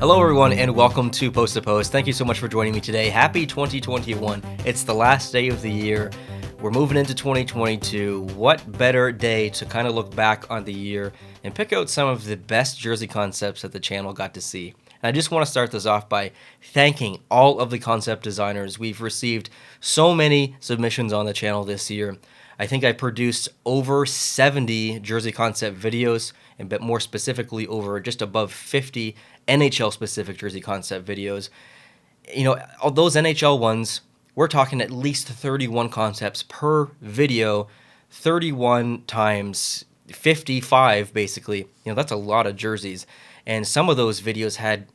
Hello everyone and welcome to Post to Post. Thank you so much for joining me today. Happy 2021. It's the last day of the year. We're moving into 2022. What better day to kind of look back on the year and pick out some of the best jersey concepts that the channel got to see. And I just want to start this off by thanking all of the concept designers. We've received so many submissions on the channel this year. I think I produced over 70 jersey concept videos, and but more specifically over just above 50 NHL specific jersey concept videos. You know, all those NHL ones, we're talking at least 31 concepts per video, 31 times 55 basically. You know, that's a lot of jerseys. And some of those videos had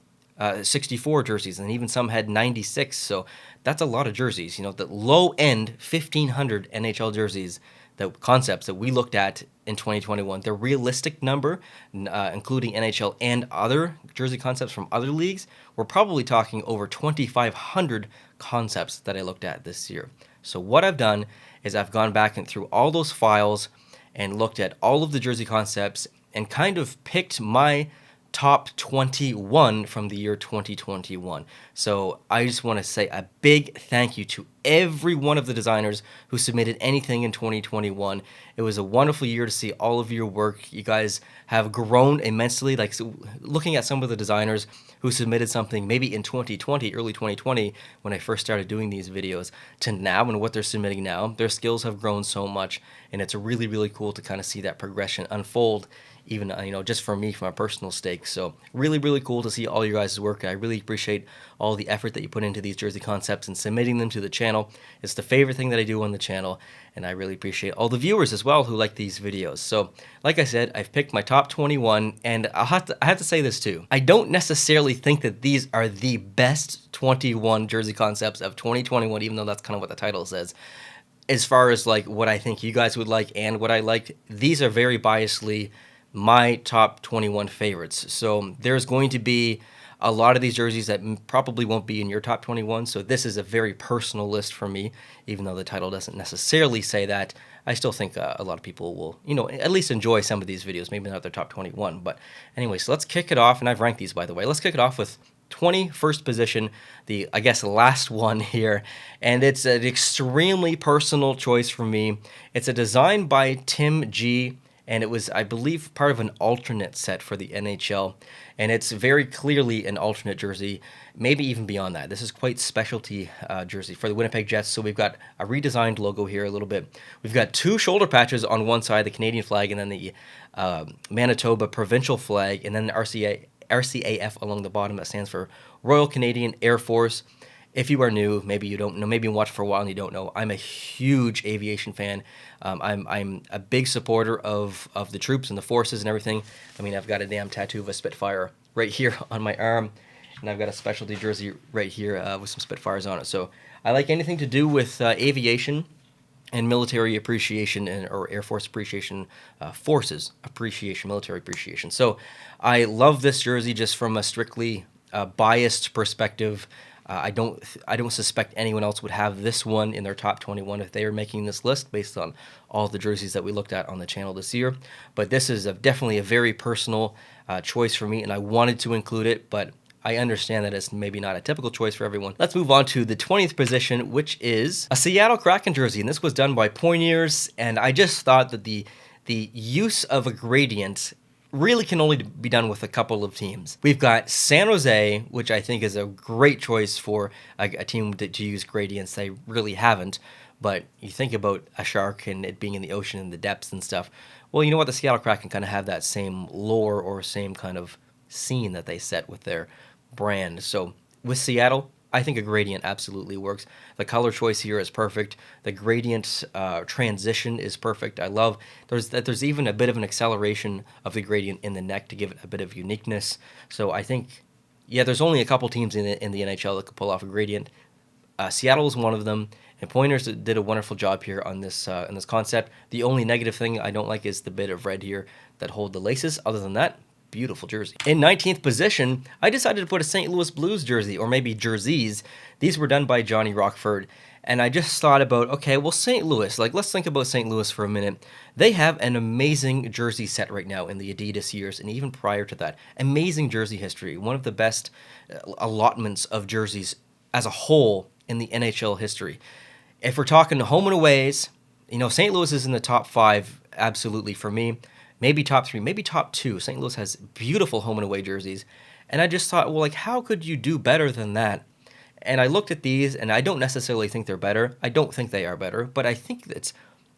64 jerseys, and even some had 96. So that's a lot of jerseys. You know, the low end 1,500 NHL jerseys, the concepts that we looked at in 2021, the realistic number, including NHL and other jersey concepts from other leagues, we're probably talking over 2,500 concepts that I looked at this year. So what I've done is I've gone back and through all those files and looked at all of the jersey concepts and kind of picked my top 21 from the year 2021. So I just want to say a big thank you to every one of the designers who submitted anything in 2021. It was a wonderful year to see all of your work. You guys have grown immensely. Like, so looking at some of the designers who submitted something maybe in 2020, early 2020, when I first started doing these videos, to now and what they're submitting now, their skills have grown so much, and it's really, really cool to kind of see that progression unfold, even, you know, just for me, from a personal stake. So really, really cool to see all your guys' work. I really appreciate all the effort that you put into these jersey concepts and submitting them to the channel. It's the favorite thing that I do on the channel, and I really appreciate all the viewers as well who like these videos. So like I said, I've picked my top 21, and I have to say this too. I don't necessarily think that these are the best 21 jersey concepts of 2021, even though that's kind of what the title says. As far as like what I think you guys would like and what I liked, these are very biasly my top 21 favorites. So there's going to be a lot of these jerseys that probably won't be in your top 21. So this is a very personal list for me, even though the title doesn't necessarily say that. I still think a lot of people will, you know, at least enjoy some of these videos, maybe not their top 21. But anyway, so let's kick it off. And I've ranked these, by the way. Let's kick it off with 21st position, the, I guess, last one here. And it's an extremely personal choice for me. It's a design by Tim G., and it was, I believe, part of an alternate set for the NHL. And it's very clearly an alternate jersey, maybe even beyond that. This is quite specialty jersey for the Winnipeg Jets. So we've got a redesigned logo here a little bit. We've got two shoulder patches on one side, the Canadian flag, and then the Manitoba provincial flag, and then the RCAF along the bottom that stands for Royal Canadian Air Force. If you are new, maybe you don't know, maybe you watched for a while and you don't know, I'm a huge aviation fan. I'm a big supporter of the troops and the forces and everything. I mean, I've got a damn tattoo of a Spitfire right here on my arm, and I've got a specialty jersey right here with some Spitfires on it. So I like anything to do with aviation and military appreciation, or Air Force appreciation, forces appreciation, military appreciation. So I love this jersey just from a strictly biased perspective. I don't suspect anyone else would have this one in their top 21 if they are making this list based on all the jerseys that we looked at on the channel this year. But this is definitely a very personal choice for me, and I wanted to include it, but I understand that it's maybe not a typical choice for everyone. Let's move on to the 20th position, which is a Seattle Kraken jersey, and this was done by Poiniers, and I just thought that the use of a gradient really can only be done with a couple of teams. We've got San Jose, which I think is a great choice for a team to use gradients. They really haven't, but you think about a shark and it being in the ocean and the depths and stuff. Well, you know what? The Seattle Kraken kind of have that same lore or same kind of scene that they set with their brand. So with Seattle, I think a gradient absolutely works. The color choice here is perfect. The gradient transition is perfect. I love there's even a bit of an acceleration of the gradient in the neck to give it a bit of uniqueness. So I think, yeah, there's only a couple teams in the NHL that could pull off a gradient. Seattle is one of them, and Pointers did a wonderful job here on this concept. The only negative thing I don't like is the bit of red here that hold the laces. Other than that, beautiful jersey. In 19th position, I decided to put a St. Louis Blues jersey, or maybe jerseys. These were done by Johnny Rockford, And I just thought about, okay, well, St. Louis, like, let's think about St. Louis for a minute. They have an amazing jersey set right now in the Adidas years, and even prior to that. Amazing jersey history. One of the best allotments of jerseys as a whole in the NHL history. If we're talking home and aways, St. Louis is in the top 5, absolutely, for me. Maybe top 3, maybe top 2. St. Louis has beautiful home and away jerseys. And I just thought, well, like, how could you do better than that? And I looked at these, and I don't necessarily think they're better. I don't think they are better, but I think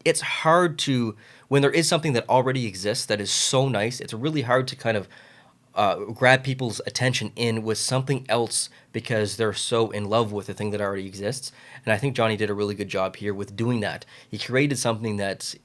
it's hard to, when there is something that already exists that is so nice, it's really hard to kind of grab people's attention in with something else because they're so in love with the thing that already exists. And I think Johnny did a really good job here with doing that. He created something that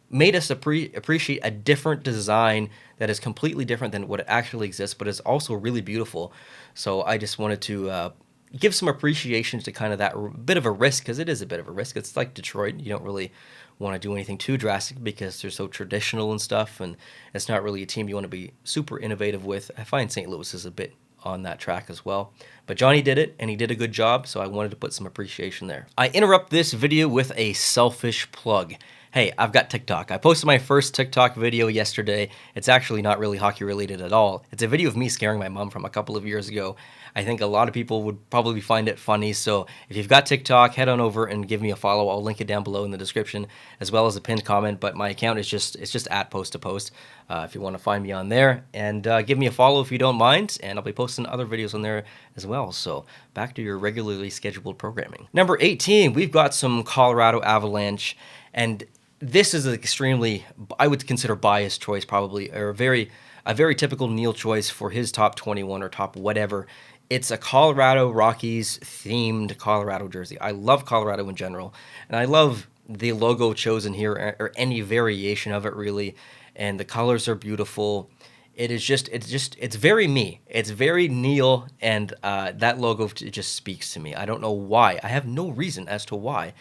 made us appreciate a different design that is completely different than what actually exists, but is also really beautiful. So I just wanted to give some appreciation to kind of that bit of a risk, because it is a bit of a risk. It's like Detroit. You don't really want to do anything too drastic because they're so traditional and stuff, and it's not really a team you want to be super innovative with. I find St. Louis is a bit on that track as well. But Johnny did it, and he did a good job, so I wanted to put some appreciation there. I interrupt this video with a selfish plug. Hey, I've got TikTok. I posted my first TikTok video yesterday. It's actually not really hockey related at all. It's a video of me scaring my mom from a couple of years ago. I think a lot of people would probably find it funny, so if you've got TikTok, head on over and give me a follow. I'll link it down below in the description, as well as a pinned comment, but my account is just at post to post. If you want to find me on there, and give me a follow if you don't mind, and I'll be posting other videos on there as well. So back to your regularly scheduled programming. Number 18, we've got some Colorado Avalanche, and this is an extremely, I would consider, biased choice probably, or a very typical Neil choice for his top 21 or top whatever. It's a Colorado Rockies themed Colorado jersey. I love Colorado in general, and I love the logo chosen here, or any variation of it really, and the colors are beautiful. It's very me. It's very Neil, and that logo just speaks to me. I don't know why. I have no reason as to why.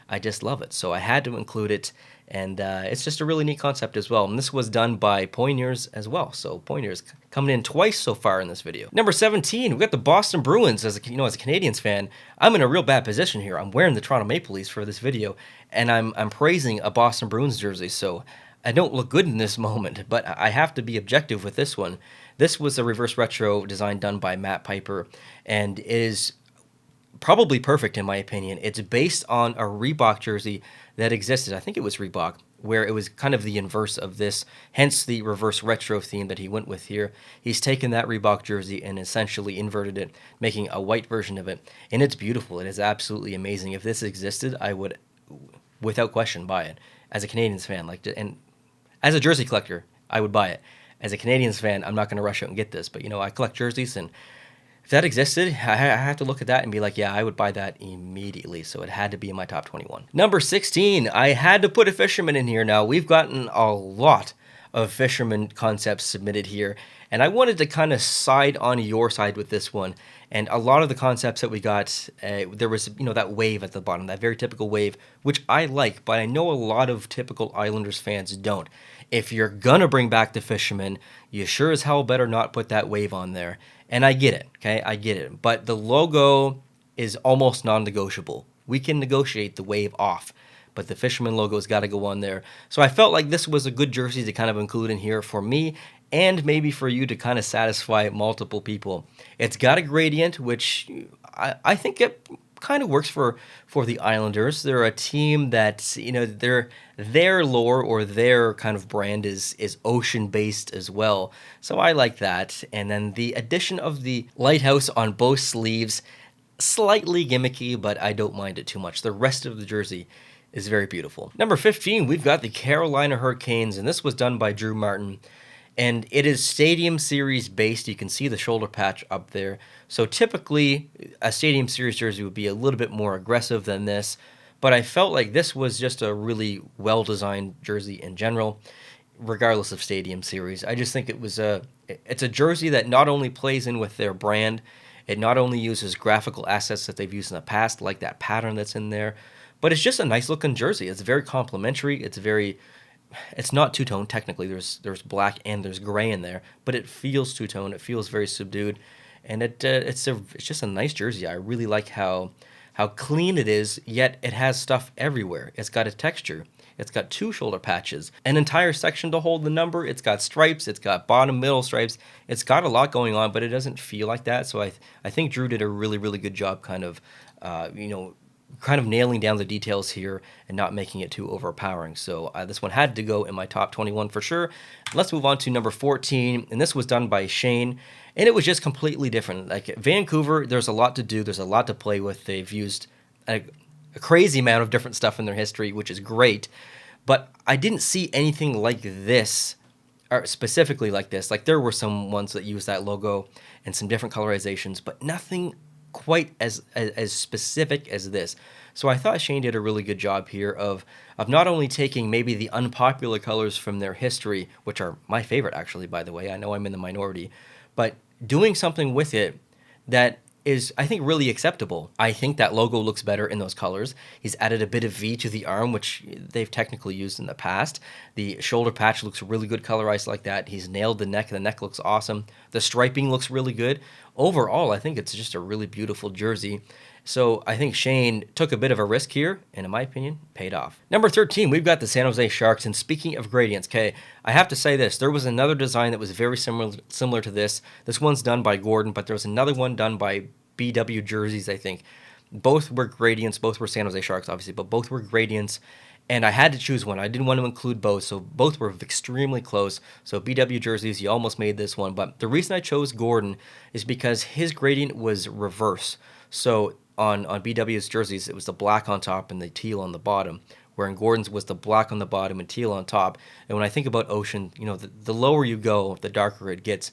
I just love it, so I had to include it, and it's just a really neat concept as well. And this was done by Poiniers as well, so Poiniers coming in twice so far in this video. Number 17, we got the Boston Bruins. As a Canadiens fan, I'm in a real bad position here. I'm wearing the Toronto Maple Leafs for this video, and I'm praising a Boston Bruins jersey, so I don't look good in this moment, but I have to be objective with this one. This was a reverse retro design done by Matt Piper, and it is probably perfect in my opinion. It's based on a Reebok jersey that existed. I think it was Reebok, where it was kind of the inverse of this, hence the reverse retro theme that he went with here. He's taken that Reebok jersey and essentially inverted it, making a white version of it, and it's beautiful. It is absolutely amazing. If this existed, I would, without question, buy it. As a Canadiens fan, and as a jersey collector, I would buy it. As a Canadiens fan, I'm not going to rush out and get this, but I collect jerseys, and if that existed, I have to look at that and be like, yeah, I would buy that immediately. So it had to be in my top 21. Number 16, I had to put a fisherman in here. Now, we've gotten a lot of fisherman concepts submitted here, and I wanted to kind of side on your side with this one. And a lot of the concepts that we got, there was, that wave at the bottom, that very typical wave, which I like, but I know a lot of typical Islanders fans don't. If you're gonna bring back the fisherman, you sure as hell better not put that wave on there. And I get it, okay? I get it. But the logo is almost non-negotiable. We can negotiate the wave off, but the fisherman logo's got to go on there. So I felt like this was a good jersey to kind of include in here for me, and maybe for you to kind of satisfy multiple people. It's got a gradient, which I think it kind of works for the Islanders. They're a team that, their lore or their kind of brand is ocean-based as well. So I like that. And then the addition of the lighthouse on both sleeves, slightly gimmicky, but I don't mind it too much. The rest of the jersey is very beautiful. Number 15, we've got the Carolina Hurricanes, and this was done by Drew Martin. And it is Stadium Series based. You can see the shoulder patch up there. So typically, a Stadium Series jersey would be a little bit more aggressive than this. But I felt like this was just a really well-designed jersey in general, regardless of Stadium Series. I just think it's a jersey that not only plays in with their brand, it not only uses graphical assets that they've used in the past, like that pattern that's in there, but it's just a nice-looking jersey. It's very complimentary. It's not two-tone technically. There's black and there's gray in there, but it feels two-tone. It feels very subdued, and it's just a nice jersey. I really like how how clean it is, yet it has stuff everywhere. It's got a texture. It's got 2 shoulder patches, an entire section to hold the number. It's got stripes. It's got bottom, middle stripes. It's got a lot going on, but it doesn't feel like that. So I think Drew did a really, really good job kind of, kind of nailing down the details here and not making it too overpowering. So this one had to go in my top 21 for sure. Let's move on to number 14, and this was done by Shane, and it was just completely different. Like Vancouver, there's a lot to do. There's a lot to play with. They've used a crazy amount of different stuff in their history, which is great. But I didn't see anything like this, or specifically like this. Like there were some ones that used that logo and some different colorizations, but nothing quite as specific as this. So I thought Shane did a really good job here of not only taking maybe the unpopular colors from their history, which are my favorite actually, by the way. I know I'm in the minority, but doing something with it that is, I think, really acceptable. I think that logo looks better in those colors. He's added a bit of V to the arm, which they've technically used in the past. The shoulder patch looks really good colorized like that. He's nailed the neck. The neck looks awesome. The striping looks really good. Overall, I think it's just a really beautiful jersey. So I think Shane took a bit of a risk here, and in my opinion, paid off. Number 13, we've got the San Jose Sharks. And speaking of gradients, okay, I have to say this. There was another design that was very similar to this. This one's done by Gordon, but there was another one done by BW Jerseys, I think. Both were gradients. Both were San Jose Sharks, obviously, but both were gradients. And I had to choose one. I didn't want to include both, so both were extremely close. So BW Jerseys, you almost made this one. But the reason I chose Gordon is because his gradient was reverse. So on BW's jerseys, it was the black on top and the teal on the bottom, where in Gordon's was the black on the bottom and teal on top. And when I think about Ocean, the lower you go, the darker it gets,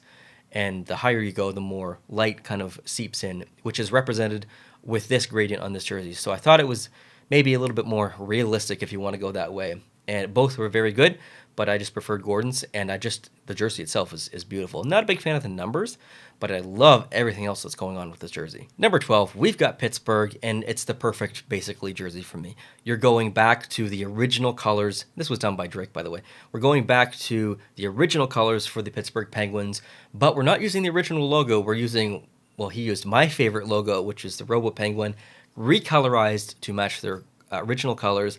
and the higher you go, the more light kind of seeps in, which is represented with this gradient on this jersey. So I thought it was maybe a little bit more realistic if you want to go that way. And both were very good, but I just preferred Gordon's, and the jersey itself is beautiful. I'm not a big fan of the numbers, but I love everything else that's going on with this jersey. Number 12, we've got Pittsburgh, and it's the perfect, basically, jersey for me. You're going back to the original colors. This was done by Drake, by the way. We're going back to the original colors for the Pittsburgh Penguins, but we're not using the original logo. We're using, well, he used my favorite logo, which is the Robo Penguin, recolorized to match their original colors.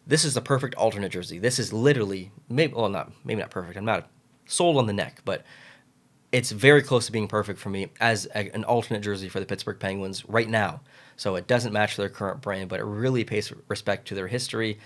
This is the perfect alternate jersey. This is literally, maybe not perfect. I'm not sold on the neck, but it's very close to being perfect for me as an alternate jersey for the Pittsburgh Penguins right now. So it doesn't match their current brand, but it really pays respect to their history.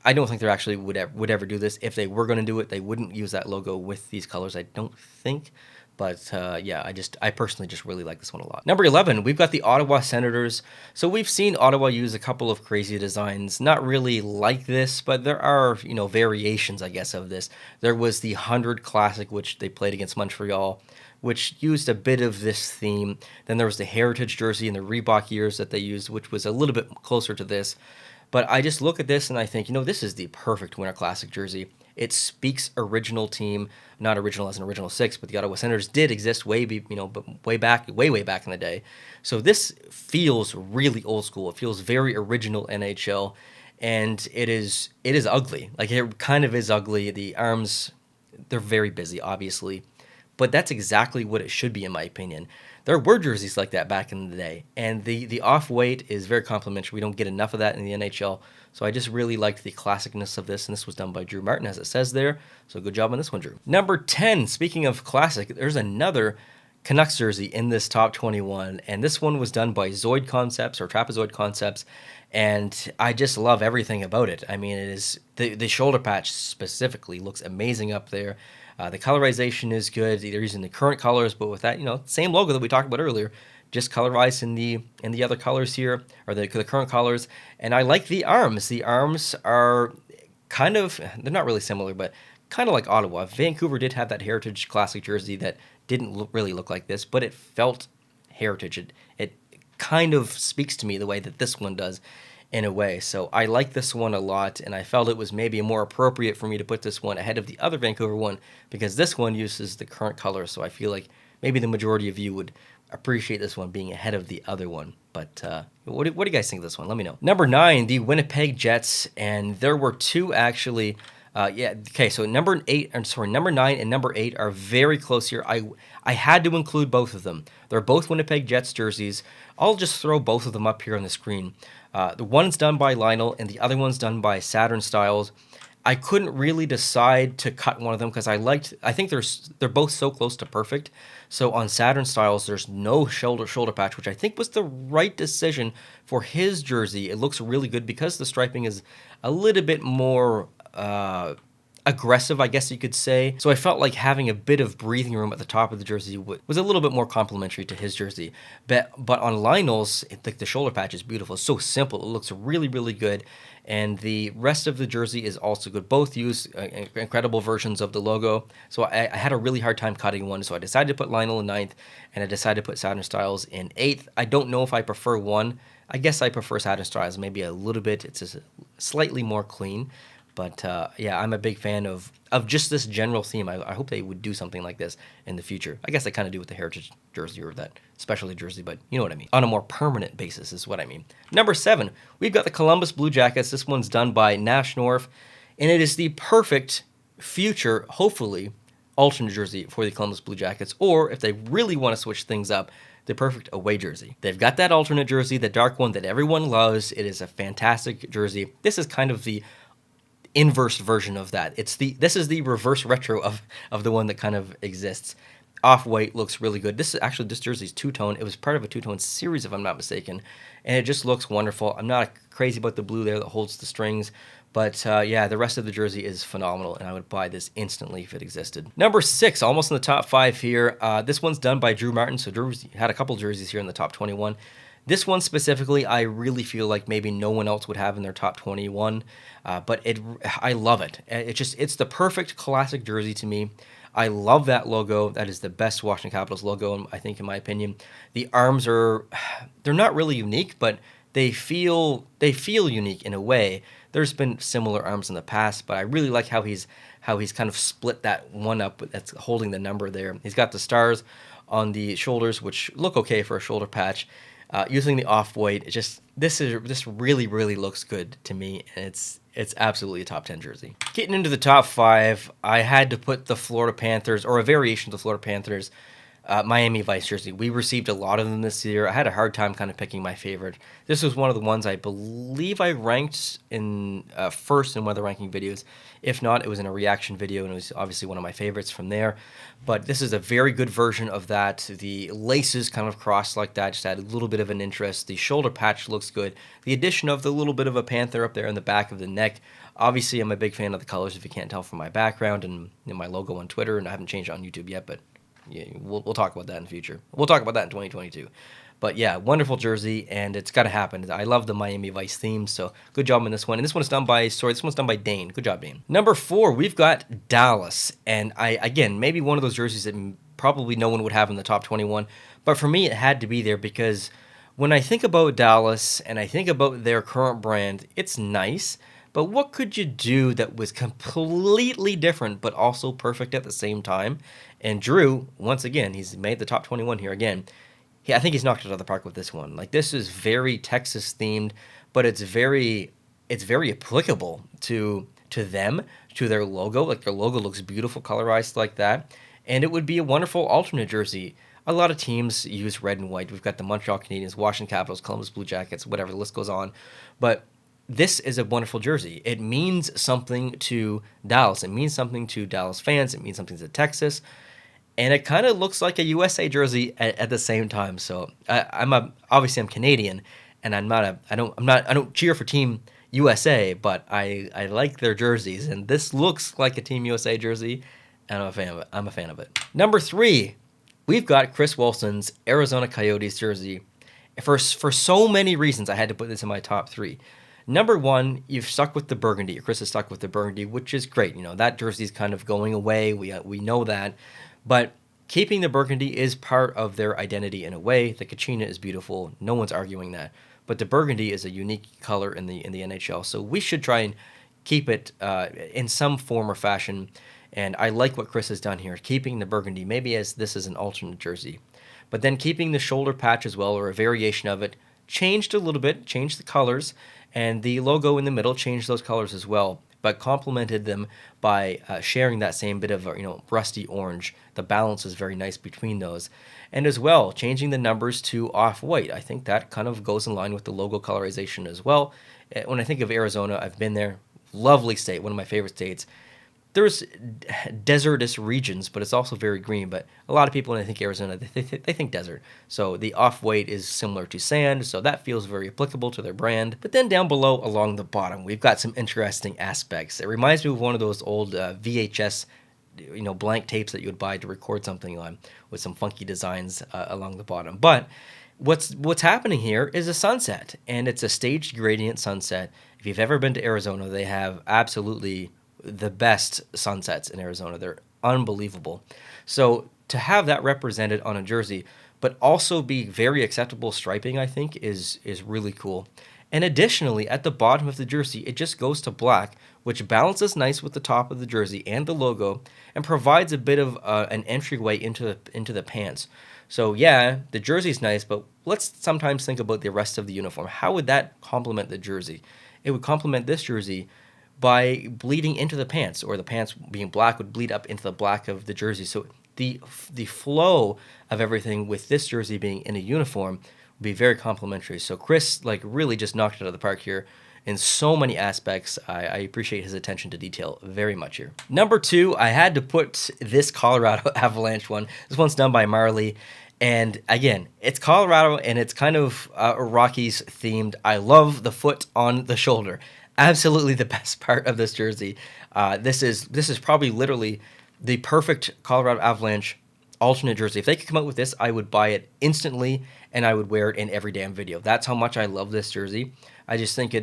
I don't think they actually would ever do this. If they were going to do it, they wouldn't use that logo with these colors, I don't think. But yeah, I personally just really like this one a lot. Number 11, we've got the Ottawa Senators. So we've seen Ottawa use a couple of crazy designs, not really like this, but there are, variations, I guess, of this. There was the 100 Classic, which they played against Montreal, which used a bit of this theme. Then there was the Heritage jersey in the Reebok years that they used, which was a little bit closer to this. But I just look at this and I think, this is the perfect Winter Classic jersey. It speaks original team, not original as an original six, but the Ottawa Senators did exist way back in the day. So this feels really old school. It feels very original NHL, and it is ugly. Like, it kind of is ugly. The arms, they're very busy, obviously, but that's exactly what it should be, in my opinion. There were jerseys like that back in the day, and the off-white is very complimentary. We don't get enough of that in the NHL, so I just really liked the classicness of this, and this was done by Drew Martin, as it says there, so good job on this one, Drew. Number 10, speaking of classic, there's another Canucks jersey in this top 21, and this one was done by Zoid Concepts, or Trapezoid Concepts, and I just love everything about it. I mean, it is the shoulder patch specifically looks amazing up there. The colorization is good. They're using the current colors, but with that, same logo that we talked about earlier, just colorized in the other colors here, or the current colors. And I like the arms. The arms are kind of, they're not really similar, but kind of like Ottawa. Vancouver did have that Heritage Classic jersey that didn't really look like this, but it felt heritage. It kind of speaks to me the way that this one does, in a way. So I like this one a lot, and I felt it was maybe more appropriate for me to put this one ahead of the other Vancouver one, because this one uses the current colors, so I feel like maybe the majority of you would appreciate this one being ahead of the other one. But what do you guys think of this one? Let me know. Number 9, the Winnipeg Jets, and there were two actually Yeah. Okay. So number 9 and number 8 are very close here. I had to include both of them. They're both Winnipeg Jets jerseys. I'll just throw both of them up here on the screen. The one's done by Lionel, and the other one's done by Saturn Styles. I couldn't really decide to cut one of them because I think they're both so close to perfect. So on Saturn Styles, there's no shoulder patch, which I think was the right decision for his jersey. It looks really good because the striping is a little bit more aggressive, I guess you could say. So I felt like having a bit of breathing room at the top of the jersey was a little bit more complimentary to his jersey. But on Lionel's, the shoulder patch is beautiful. It's so simple. It looks really, really good. And the rest of the jersey is also good. Both use incredible versions of the logo. So I had a really hard time cutting one. So I decided to put Lionel in 9th, and I decided to put Saturn Styles in 8th. I don't know if I prefer one. I guess I prefer Saturn Styles maybe a little bit. It's just slightly more clean. But yeah, I'm a big fan of just this general theme. I hope they would do something like this in the future. I guess they kind of do with the Heritage jersey or that specialty jersey, but you know what I mean. On a more permanent basis is what I mean. Number 7, we've got the Columbus Blue Jackets. This one's done by Nash North, and it is the perfect future, hopefully, alternate jersey for the Columbus Blue Jackets, or if they really want to switch things up, the perfect away jersey. They've got that alternate jersey, the dark one that everyone loves. It is a fantastic jersey. This is kind of the inverse version of that. This is the reverse retro of the one that kind of exists. Off-white looks really good. This jersey is two-tone. It was part of a two-tone series, if I'm not mistaken, and it just looks wonderful. I'm not crazy about the blue there that holds the strings, but yeah, the rest of the jersey is phenomenal, and I would buy this instantly if it existed. Number 6, almost in the top 5 here. This one's done by Drew Martin, so Drew had a couple jerseys here in the top 21. This one specifically, I really feel like maybe no one else would have in their top 21, but I love it. It's the perfect classic jersey to me. I love that logo. That is the best Washington Capitals logo, I think, in my opinion. The arms they're not really unique, but they feel unique in a way. There's been similar arms in the past, but I really like how he's kind of split that one up that's holding the number there. He's got the stars on the shoulders, which look okay for a shoulder patch. Using the off-white, this really, really looks good to me, and it's absolutely a top 10 jersey. Getting into the top 5, I had to put the Florida Panthers, or a variation of the Florida Panthers, Miami Vice jersey. We received a lot of them this year. I had a hard time kind of picking my favorite. This was one of the ones I believe I ranked in first in one of the ranking videos. If not, it was in a reaction video, and it was obviously one of my favorites from there. But this is a very good version of that. The laces kind of crossed like that, just add a little bit of an interest. The shoulder patch looks good. The addition of the little bit of a panther up there in the back of the neck. Obviously, I'm a big fan of the colors, if you can't tell from my background and my logo on Twitter, and I haven't changed it on YouTube yet, but yeah, we'll talk about that in the future. We'll talk about that in 2022. But yeah, wonderful jersey, and it's got to happen. I love the Miami Vice theme, so good job on this one. And this one's done by Dane. Good job, Dane. Number 4, we've got Dallas, and again, maybe one of those jerseys that probably no one would have in the top 21, but for me, it had to be there because when I think about Dallas and I think about their current brand, it's nice, but what could you do that was completely different but also perfect at the same time? And Drew, once again, he's made the top 21 here again. I think he's knocked it out of the park with this one. Like, this is very Texas themed, but it's very applicable to them, to their logo. Like, their logo looks beautiful, colorized like that, and it would be a wonderful alternate jersey. A lot of teams use red and white. We've got the Montreal Canadiens, Washington Capitals, Columbus Blue Jackets, whatever, the list goes on. But this is a wonderful jersey. It means something to Dallas. It means something to Dallas fans. It means something to Texas. And it kind of looks like a USA jersey at the same time. So obviously I'm Canadian, and I don't cheer for Team USA, but I like their jerseys, and this looks like a Team USA jersey, and I'm a fan of it. Number 3, we've got Chris Wilson's Arizona Coyotes jersey. For so many reasons, I had to put this in my top 3. Number 1, you've stuck with the burgundy. Chris has stuck with the burgundy, which is great. You know, that jersey's kind of going away. We know that. But keeping the burgundy is part of their identity in a way. The Kachina is beautiful. No one's arguing that. But the burgundy is a unique color in the NHL. So we should try and keep it in some form or fashion. And I like what Chris has done here, keeping the burgundy, maybe as this is an alternate jersey. But then keeping the shoulder patch as well, or a variation of it, changed a little bit, changed the colors. And the logo in the middle changed those colors as well. but complemented them by sharing that same bit of rusty orange. The balance is very nice between those. And as well, changing the numbers to off-white. I think that kind of goes in line with the logo colorization as well. When I think of Arizona, I've been there. Lovely state, one of my favorite states. There's desertous regions, but it's also very green. But a lot of people, when they think Arizona, they think desert. So the off-white is similar to sand, so that feels very applicable to their brand. But then down below along the bottom, we've got some interesting aspects. It reminds me of one of those old VHS blank tapes that you would buy to record something on, with some funky designs along the bottom. But what's happening here is a sunset, and it's a staged gradient sunset. If you've ever been to Arizona, they have absolutely the best sunsets in Arizona. They're unbelievable. So to have that represented on a jersey, but also be very acceptable striping, I think is really cool. And additionally, at the bottom of the jersey, it just goes to black, which balances nice with the top of the jersey and the logo, and provides a bit of an entryway into the pants. So yeah, the jersey's nice, but let's sometimes think about the rest of the uniform. How would that complement the jersey? It would complement this jersey by bleeding into the pants, or the pants being black would bleed up into the black of the jersey. So the flow of everything with this jersey being in a uniform would be very complimentary. So Chris really just knocked it out of the park here in so many aspects. I appreciate his attention to detail very much here. Number 2, I had to put this Colorado Avalanche one. This one's done by Marley. And again, it's Colorado and it's kind of Rockies themed. I love the foot on the shoulder. Absolutely the best part of this jersey. This is probably literally the perfect Colorado Avalanche alternate jersey. If they could come out with this, I would buy it instantly and I would wear it in every damn video. That's how much I love this jersey. I just think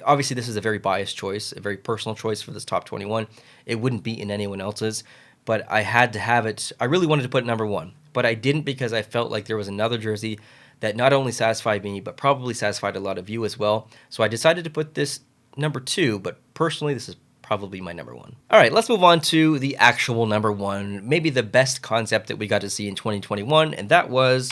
obviously this is a very biased choice, a very personal choice for this top 21. It wouldn't be in anyone else's, but I had to have it. I really wanted to put it number 1, but I didn't, because I felt like there was another jersey that not only satisfied me, but probably satisfied a lot of you as well. So I decided to put this number 2, but personally this is probably my number 1. All right, let's move on to the actual number 1, maybe the best concept that we got to see in 2021, and that was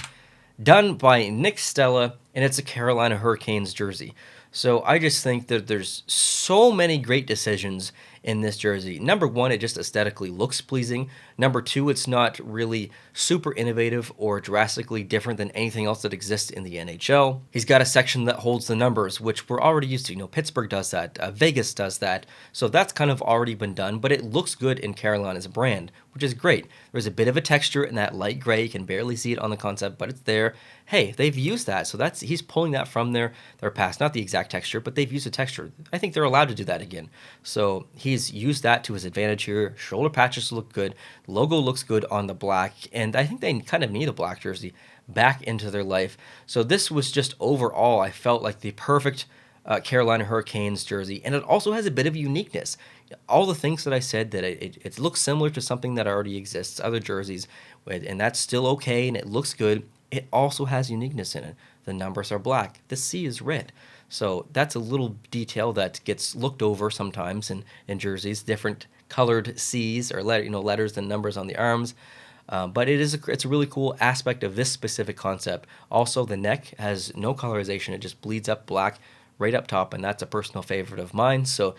done by Nick Stella, and it's a Carolina Hurricanes jersey. So I just think that there's so many great decisions in this jersey. Number 1, it just aesthetically looks pleasing. Number 2, it's not really super innovative or drastically different than anything else that exists in the NHL. He's got a section that holds the numbers, which we're already used to. Pittsburgh does that. Vegas does that. So that's kind of already been done, but it looks good in Carolina's brand, which is great. There's a bit of a texture in that light gray. You can barely see it on the concept, but it's there. Hey, they've used that. So he's pulling that from their past. Not the exact texture, but they've used a texture. I think they're allowed to do that again. So he's used that to his advantage here. Shoulder patches look good. Logo looks good on the black, and I think they kind of need a black jersey back into their life. So this was just overall, I felt like the perfect Carolina Hurricanes jersey, and it also has a bit of uniqueness. All the things that I said, that it looks similar to something that already exists, other jerseys, and that's still okay, and it looks good. It also has uniqueness in it. The numbers are black. The C is red. So that's a little detail that gets looked over sometimes in jerseys, different colored C's or letters and numbers on the arms. But it's a really cool aspect of this specific concept. Also, the neck has no colorization. It just bleeds up black right up top, and that's a personal favorite of mine. So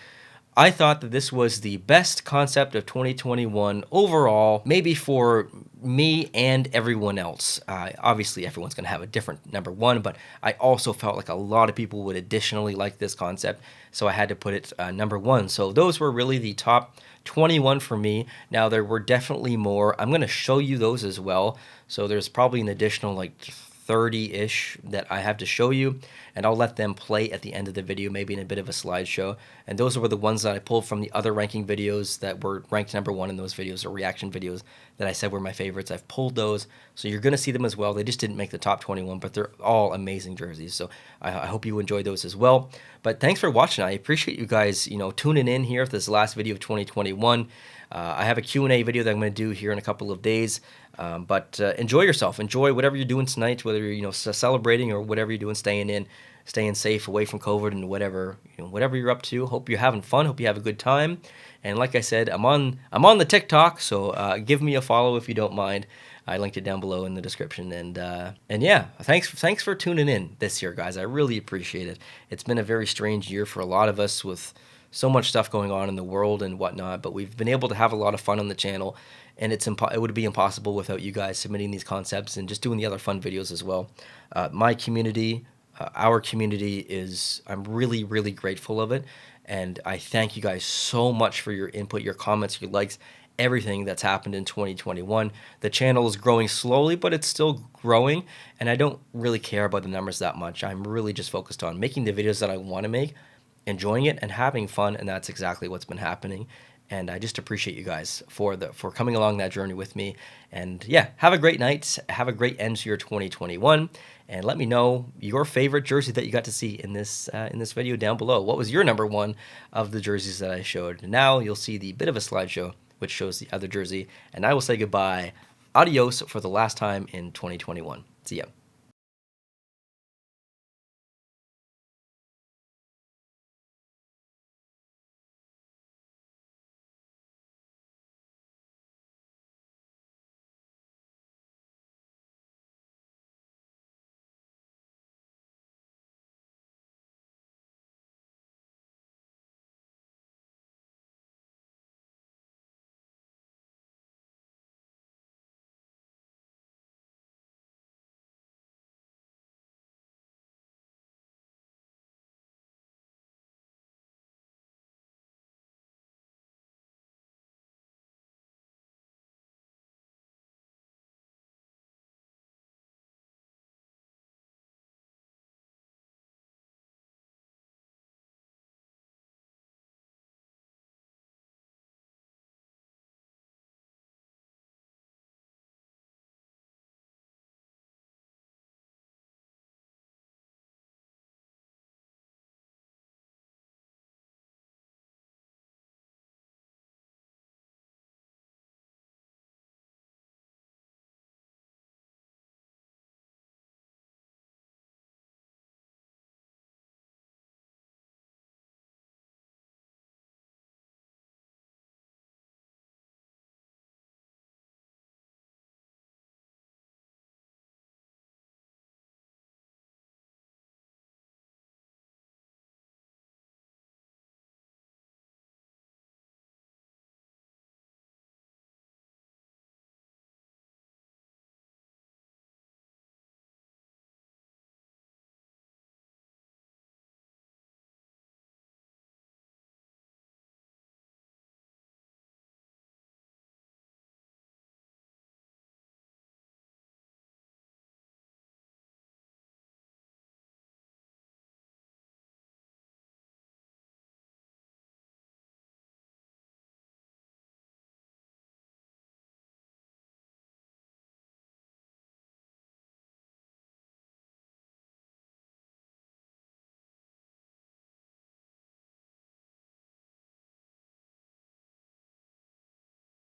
I thought that this was the best concept of 2021 overall, maybe for me and everyone else. Obviously, everyone's going to have a different number 1, but I also felt like a lot of people would additionally like this concept, so I had to put it number 1. So those were really the top 21 for me. Now, there were definitely more. I'm going to show you those as well. So there's probably an additional 30-ish that I have to show you, and I'll let them play at the end of the video, maybe in a bit of a slideshow. And those were the ones that I pulled from the other ranking videos that were ranked number 1 in those videos, or reaction videos that I said were my favorites. I've pulled those, so you're going to see them as well. They just didn't make the top 21, but they're all amazing jerseys, so I hope you enjoy those as well. But thanks for watching. I appreciate you guys tuning in here for this last video of 2021. I have a Q&A video that I'm going to do here in a couple of days. But enjoy yourself. Enjoy whatever you're doing tonight, whether you're celebrating or whatever you're doing, staying safe, away from COVID, and whatever you're up to. Hope you're having fun. Hope you have a good time. And like I said, I'm on the TikTok, so give me a follow if you don't mind. I linked it down below in the description. And yeah, thanks for tuning in this year, guys. I really appreciate it. It's been a very strange year for a lot of us with so much stuff going on in the world and whatnot, but we've been able to have a lot of fun on the channel, and it would be impossible without you guys submitting these concepts and just doing the other fun videos as well. My community, our community is, I'm really, really grateful of it, and I thank you guys so much for your input, your comments, your likes, everything that's happened in 2021. The channel is growing slowly, but it's still growing, and I don't really care about the numbers that much. I'm really just focused on making the videos that I want to make, enjoying it, and having fun, and that's exactly what's been happening. And I just appreciate you guys for coming along that journey with me. And yeah, have a great night. Have a great end to your 2021. And let me know your favorite jersey that you got to see in this video down below. What was your number one of the jerseys that I showed? Now you'll see the bit of a slideshow, which shows the other jersey. And I will say goodbye. Adios for the last time in 2021. See ya.